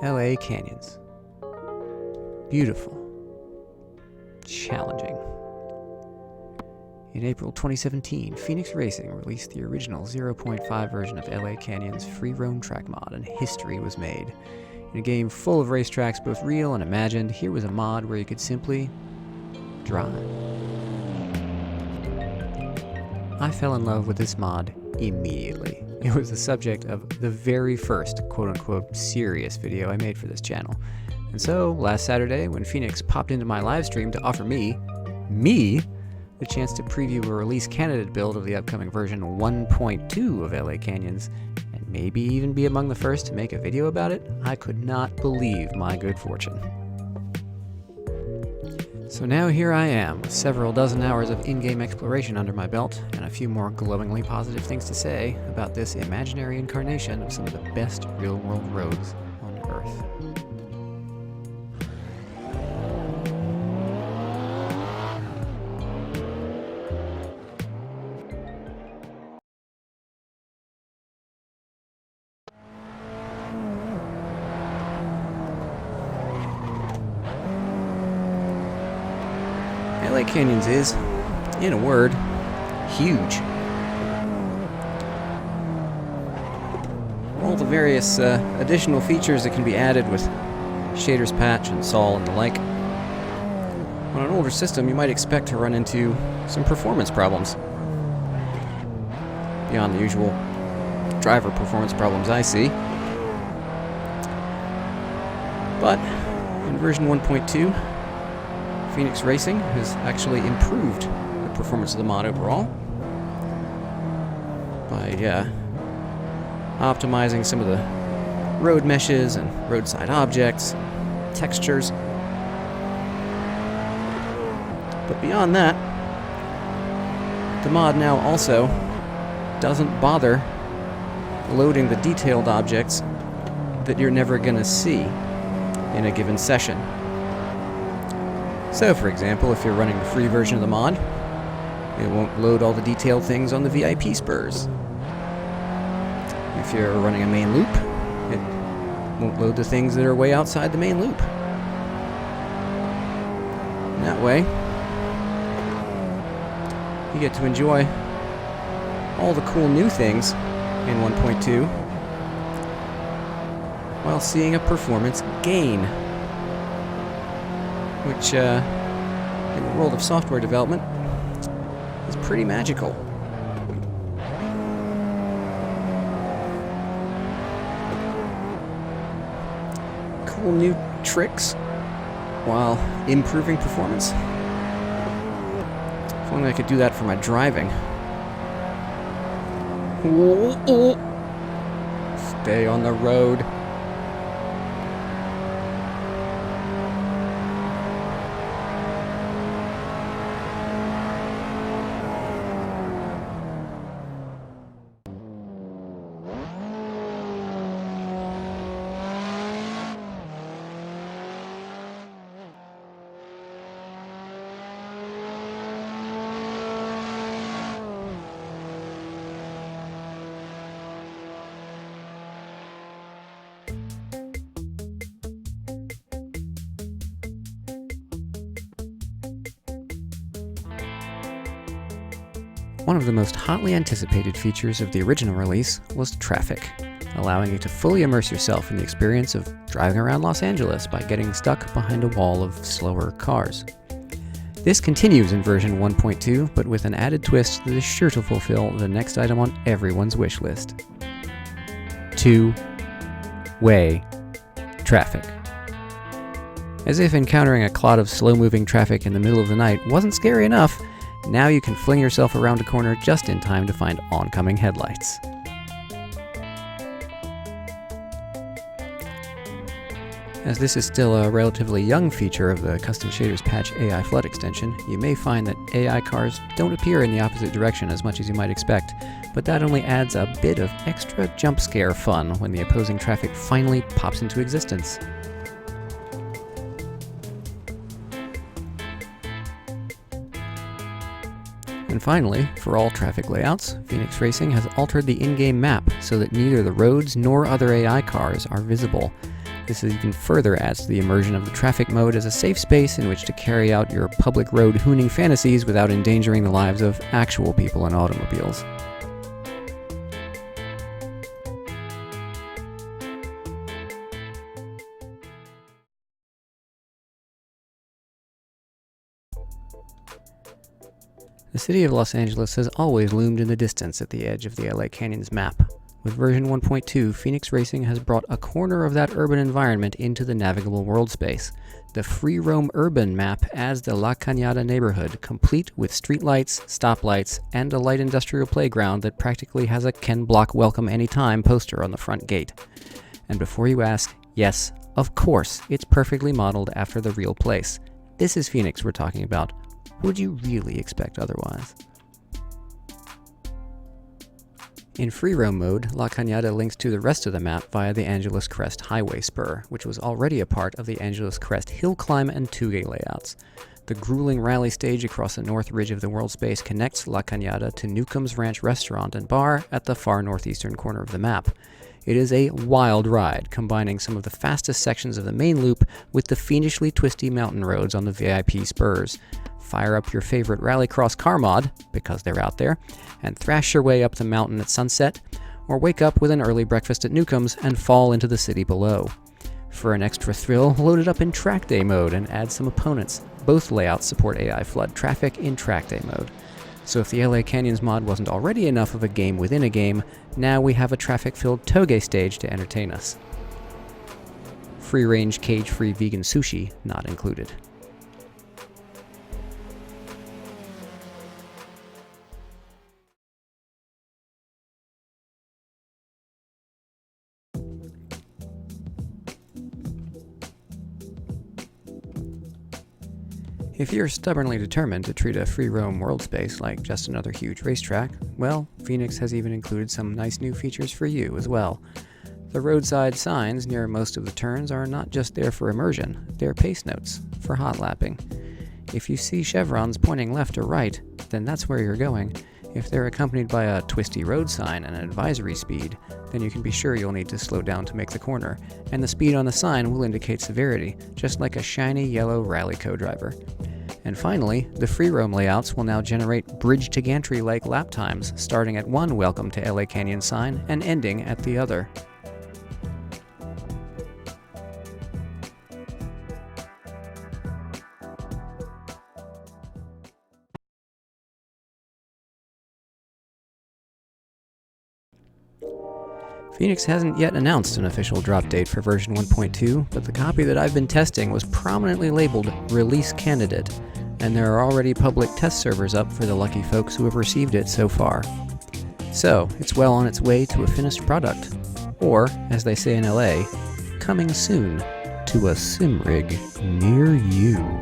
LA canyons. Beautiful. Challenging. In April 2017, Phoenix Racing released the original 0.5 version of LA Canyon's free roam track mod, and history was made. In a game full of racetracks, both real and imagined, here was a mod where you could simply drive. I fell in love with this mod immediately. It was the subject of the very first quote-unquote serious video I made for this channel. And so, last Saturday, when Phoenix popped into my live stream to offer me, the chance to preview a release candidate build of the upcoming version 1.2 of LA Canyons, and maybe even be among the first to make a video about it, I could not believe my good fortune. So now here I am, with several dozen hours of in-game exploration under my belt, and a few more glowingly positive things to say about this imaginary incarnation of some of the best real-world roads on Earth. LA Canyons is, in a word, huge. All the various additional features that can be added with shaders patch and sol and the like. On an older system, you might expect to run into some performance problems, beyond the usual driver performance problems I see. But in version 1.2, Phoenix Racing has actually improved the performance of the mod overall by optimizing some of the road meshes and roadside objects, textures. But beyond that, the mod now also doesn't bother loading the detailed objects that you're never going to see in a given session. So, for example, if you're running the free version of the mod, it won't load all the detailed things on the VIP spurs. If you're running a main loop, it won't load the things that are way outside the main loop. And that way, you get to enjoy all the cool new things in 1.2 while seeing a performance gain, which, in the world of software development, is pretty magical. Cool new tricks while improving performance. If only I could do that for my driving. Stay on the road. One of the most hotly anticipated features of the original release was traffic, allowing you to fully immerse yourself in the experience of driving around Los Angeles by getting stuck behind a wall of slower cars. This continues in version 1.2, but with an added twist that is sure to fulfill the next item on everyone's wish list: two-way traffic. As if encountering a clot of slow-moving traffic in the middle of the night wasn't scary enough, now you can fling yourself around a corner just in time to find oncoming headlights. As this is still a relatively young feature of the Custom Shaders Patch AI Flood extension, you may find that AI cars don't appear in the opposite direction as much as you might expect, but that only adds a bit of extra jump scare fun when the opposing traffic finally pops into existence. And finally, for all traffic layouts, Phoenix Racing has altered the in-game map so that neither the roads nor other AI cars are visible. This even further adds to the immersion of the traffic mode as a safe space in which to carry out your public road hooning fantasies without endangering the lives of actual people in automobiles. The city of Los Angeles has always loomed in the distance at the edge of the LA Canyon's map. With version 1.2, Phoenix Racing has brought a corner of that urban environment into the navigable world space. The Free Roam Urban map adds the La Cañada neighborhood, complete with streetlights, stoplights, and a light industrial playground that practically has a Ken Block Welcome Anytime poster on the front gate. And before you ask, yes, of course, it's perfectly modeled after the real place. This is Phoenix we're talking about. Would you really expect otherwise? In free roam mode, La Cañada links to the rest of the map via the Angeles Crest Highway Spur, which was already a part of the Angeles Crest Hill Climb and Touge layouts. The grueling rally stage across the north ridge of the world space connects La Cañada to Newcomb's Ranch Restaurant and Bar at the far northeastern corner of the map. It is a wild ride, combining some of the fastest sections of the main loop with the fiendishly twisty mountain roads on the VIP spurs. Fire up your favorite rallycross car mod, because they're out there, and thrash your way up the mountain at sunset, or wake up with an early breakfast at Newcomb's and fall into the city below. For an extra thrill, load it up in track day mode and add some opponents. Both layouts support AI flood traffic in track day mode. So if the LA Canyons mod wasn't already enough of a game within a game, now we have a traffic-filled Touge stage to entertain us. Free-range, cage-free vegan sushi not included. If you're stubbornly determined to treat a free roam world space like just another huge racetrack, well, Phoenix has even included some nice new features for you as well. The roadside signs near most of the turns are not just there for immersion, they're pace notes for hot lapping. If you see chevrons pointing left or right, then that's where you're going. If they're accompanied by a twisty road sign and an advisory speed, then you can be sure you'll need to slow down to make the corner, and the speed on the sign will indicate severity, just like a shiny yellow rally co-driver. And finally, the free roam layouts will now generate bridge to gantry-like lap times, starting at one Welcome to LA Canyon sign and ending at the other. Phoenix hasn't yet announced an official drop date for version 1.2, but the copy that I've been testing was prominently labeled Release Candidate, and there are already public test servers up for the lucky folks who have received it so far. So, it's well on its way to a finished product. Or, as they say in LA, coming soon to a sim rig near you.